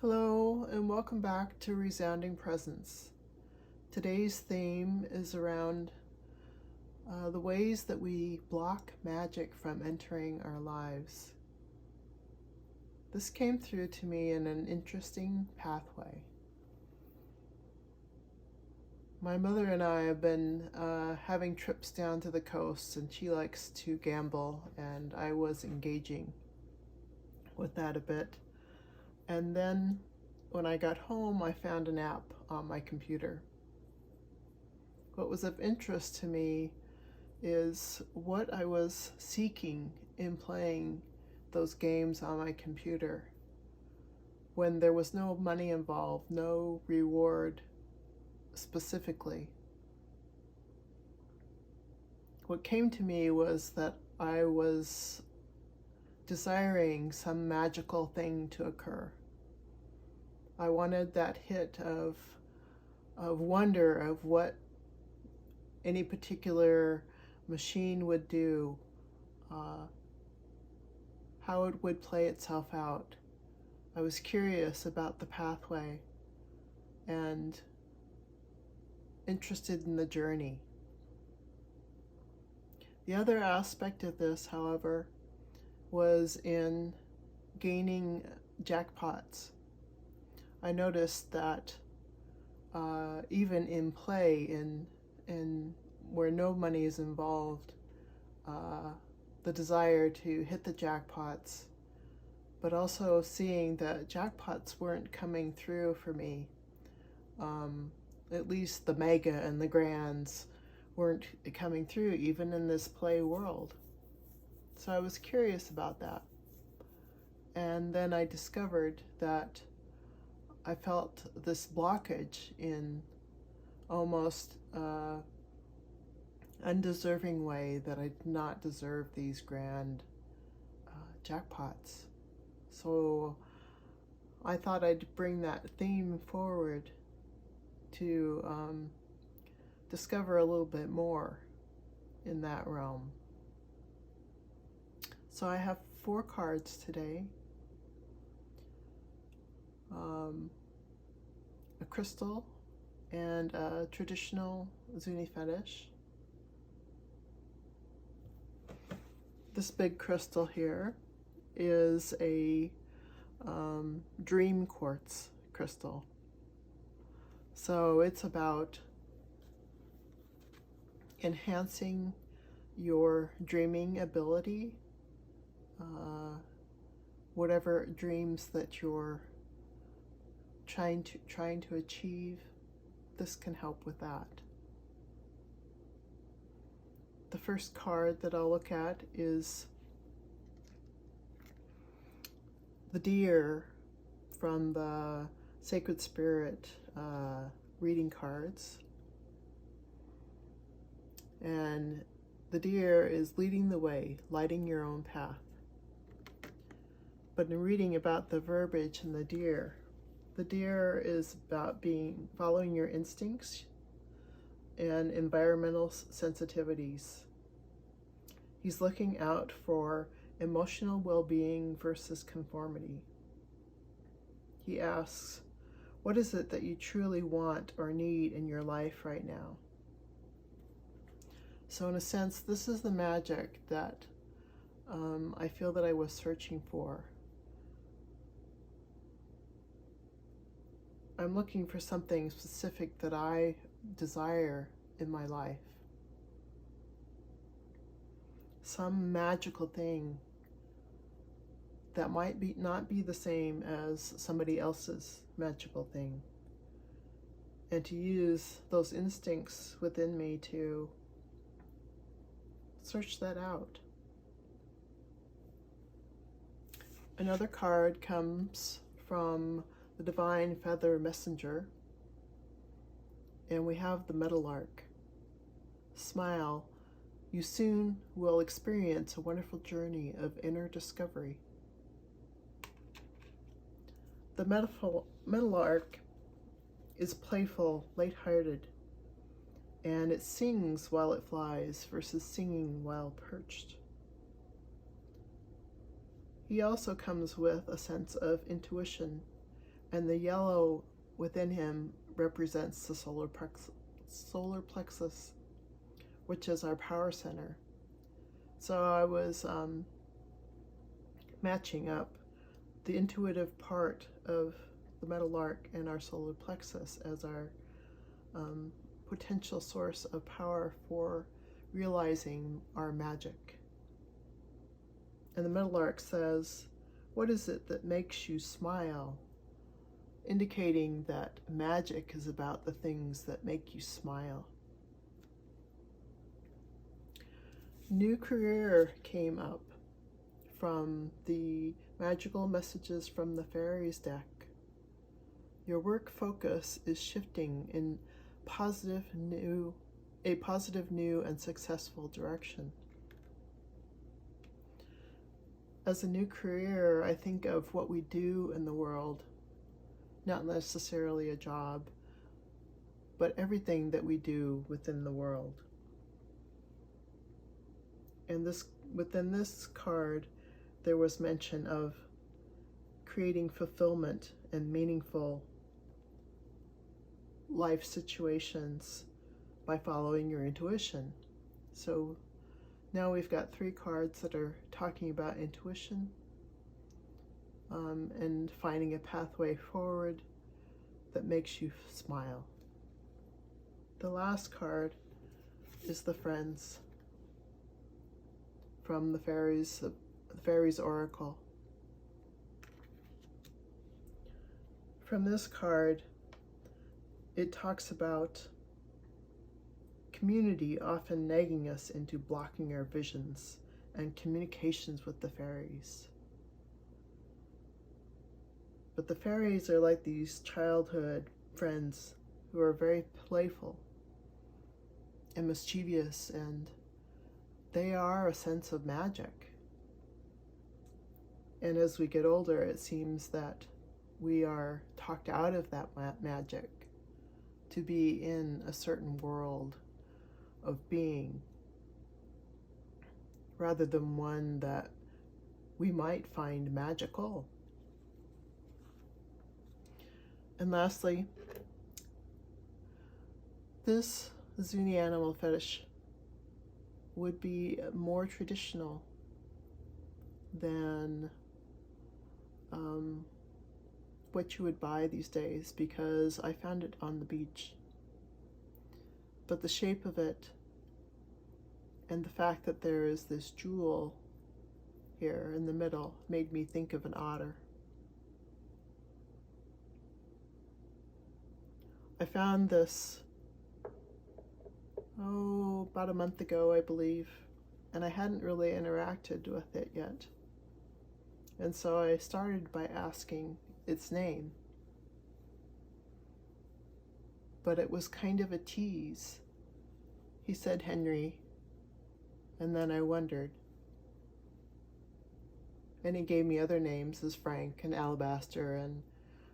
Hello and welcome back to Resounding Presence. Today's theme is around the ways that we block magic from entering our lives. This came through to me in an interesting pathway. My mother and I have been having trips down to the coast, and she likes to gamble, and I was engaging with that a bit. And then when I got home, I found an app on my computer. What was of interest to me is what I was seeking in playing those games on my computer when there was no money involved, no reward specifically. What came to me was that I was desiring some magical thing to occur. I wanted that hit of wonder of what any particular machine would do, how it would play itself out. I was curious about the pathway and interested in the journey. The other aspect of this, however, was in gaining jackpots. I noticed that even in play, in where no money is involved, the desire to hit the jackpots, but also seeing that jackpots weren't coming through for me. At least the mega and the grands weren't coming through, even in this play world. So I was curious about that. And then I discovered that I felt this blockage in almost undeserving way, that I did not deserve these grand jackpots. So I thought I'd bring that theme forward to discover a little bit more in that realm. So I have 4 cards today. A crystal and a traditional Zuni fetish. This big crystal here is a dream quartz crystal. So it's about enhancing your dreaming ability, whatever dreams that you're trying to achieve. This can help with that. The first card that I'll look at is the deer from the Sacred Spirit reading cards. And the deer is leading the way, lighting your own path. But in reading about the verbiage in the deer is about following your instincts and environmental sensitivities. He's looking out for emotional well-being versus conformity. He asks, what is it that you truly want or need in your life right now? So in a sense, this is the magic that I feel that I was searching for. I'm looking for something specific that I desire in my life. Some magical thing that might not be the same as somebody else's magical thing. And to use those instincts within me to search that out. Another card comes from the Divine Feather Messenger, and we have the Meadowlark. Smile, you soon will experience a wonderful journey of inner discovery. The Meadowlark is playful, lighthearted, and it sings while it flies versus singing while perched. He also comes with a sense of intuition, And the yellow within him represents the solar plexus, which is our power center. So I was matching up the intuitive part of the Meadowlark and our solar plexus as our potential source of power for realizing our magic. And the Meadowlark says, "What is it that makes you smile?" Indicating that magic is about the things that make you smile. New career came up from the magical messages from the Fairies deck. Your work focus is shifting in a positive, new, and successful direction. As a new career, I think of what we do in the world, not necessarily a job, but everything that we do within the world. And within this card, there was mention of creating fulfillment and meaningful life situations by following your intuition. So now we've got 3 cards that are talking about intuition and finding a pathway forward that makes you smile. The last card is the Friends from the Fairies Oracle. From this card, it talks about community often nagging us into blocking our visions and communications with the fairies. But the fairies are like these childhood friends who are very playful and mischievous, and they are a sense of magic. And as we get older, it seems that we are talked out of that magic to be in a certain world of being, rather than one that we might find magical. And lastly, this Zuni animal fetish would be more traditional than what you would buy these days, because I found it on the beach. But the shape of it and the fact that there is this jewel here in the middle made me think of an otter. I found this, about a month ago, I believe, and I hadn't really interacted with it yet. And so I started by asking its name. But it was kind of a tease. He said Henry, and then I wondered. And he gave me other names as Frank and Alabaster, and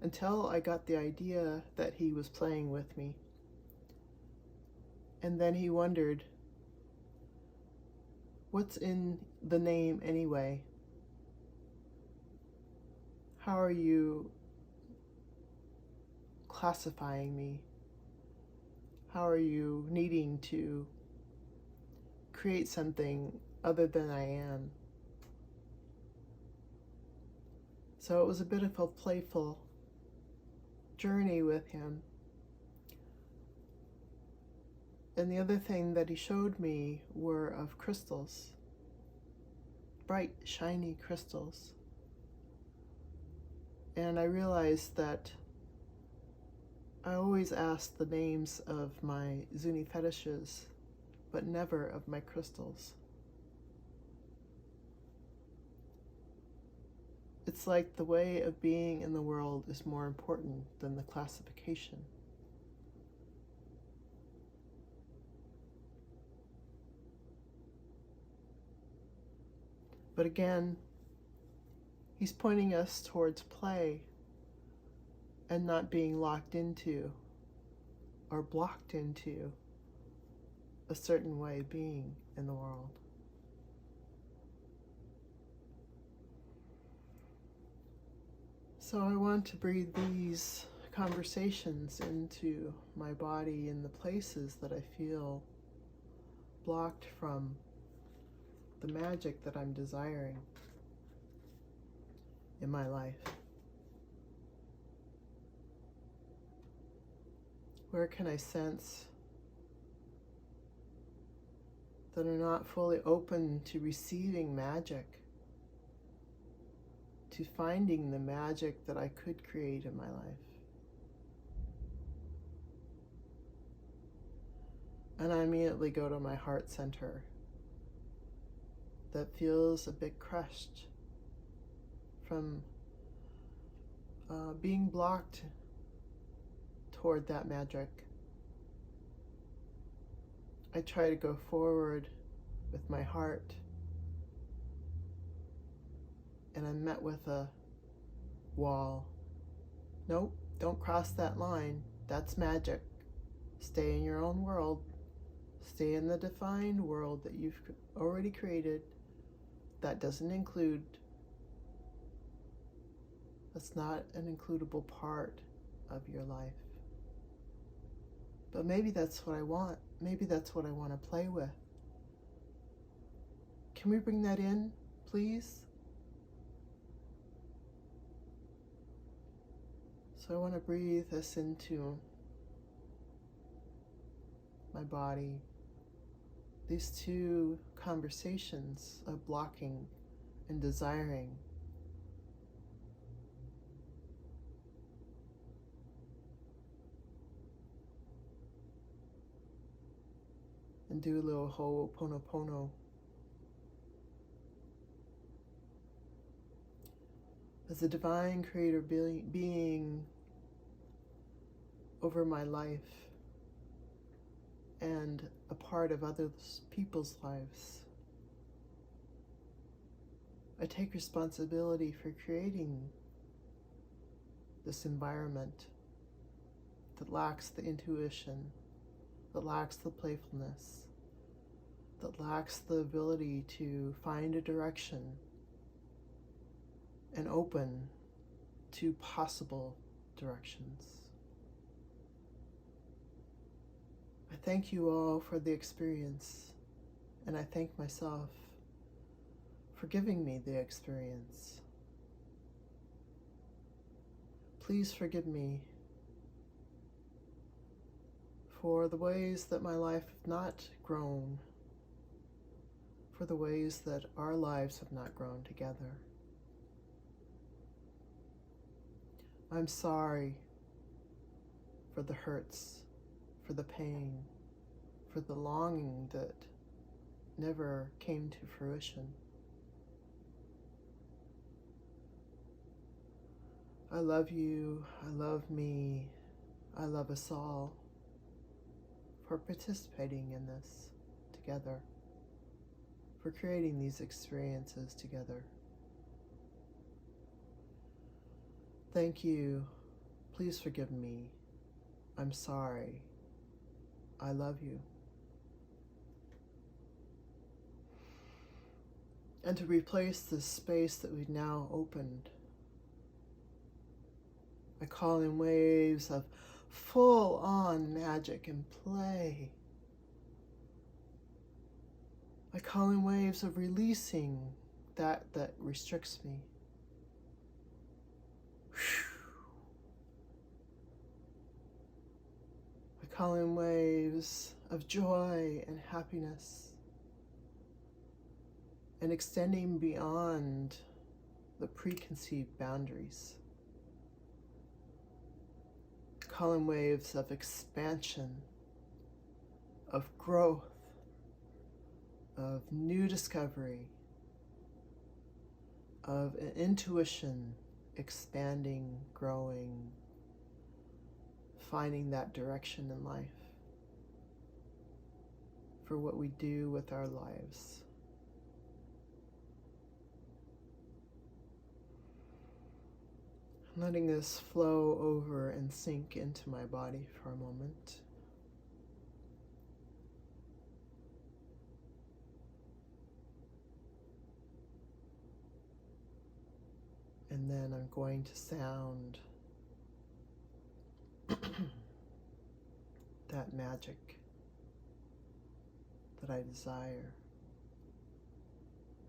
until I got the idea that he was playing with me. And then he wondered, what's in the name anyway? How are you classifying me? How are you needing to create something other than I am? So it was a bit of a playful journey with him. And the other thing that he showed me were of crystals, bright, shiny crystals. And I realized that I always asked the names of my Zuni fetishes, but never of my crystals. It's like the way of being in the world is more important than the classification. But again, he's pointing us towards play and not being locked into or blocked into a certain way of being in the world. So I want to breathe these conversations into my body in the places that I feel blocked from the magic that I'm desiring in my life. Where can I sense that are not fully open to receiving magic, to finding the magic that I could create in my life? And I immediately go to my heart center that feels a bit crushed from being blocked toward that magic. I try to go forward with my heart, and I'm met with a wall. Nope, don't cross that line. That's magic. Stay in your own world. Stay in the defined world that you've already created. That doesn't include, that's not an includable part of your life. But maybe that's what I want. Maybe that's what I want to play with. Can we bring that in, please? So I want to breathe this into my body. These two conversations of blocking and desiring. And do a little hooponopono. As a divine creator being over my life and a part of other people's lives, I take responsibility for creating this environment that lacks the intuition, that lacks the playfulness, that lacks the ability to find a direction and open to possible directions. I thank you all for the experience, and I thank myself for giving me the experience. Please forgive me for the ways that my life have not grown, for the ways that our lives have not grown together. I'm sorry for the hurts, for the pain, for the longing that never came to fruition. I love you, I love me, I love us all for participating in this together, for creating these experiences together. Thank you. Please forgive me. I'm sorry. I love you. And to replace this space that we've now opened, I call in waves of full-on magic and play. I call in waves of releasing that restricts me. I call in waves of joy and happiness and extending beyond the preconceived boundaries. I call in waves of expansion, of growth, of new discovery, of an intuition expanding, growing, finding that direction in life for what we do with our lives. I'm letting this flow over and sink into my body for a moment. And then I'm going to sound that magic that I desire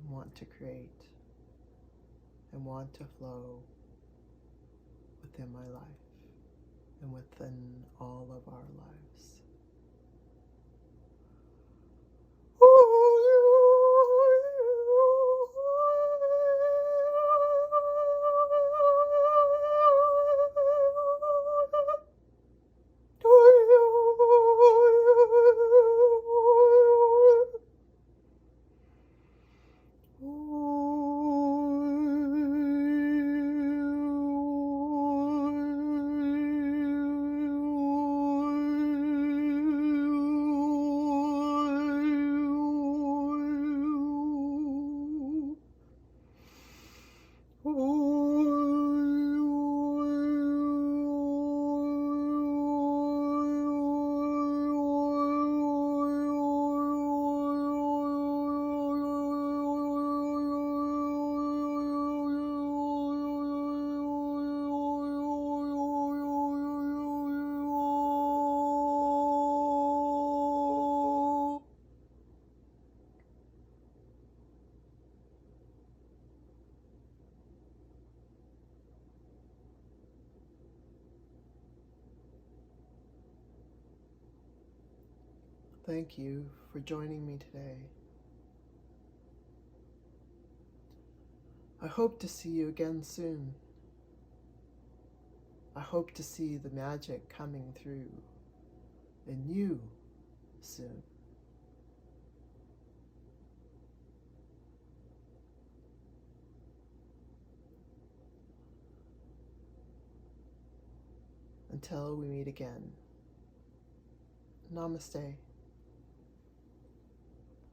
and want to create and want to flow within my life and within all of our lives. Thank you for joining me today. I hope to see you again soon. I hope to see the magic coming through in you soon. Until we meet again. Namaste.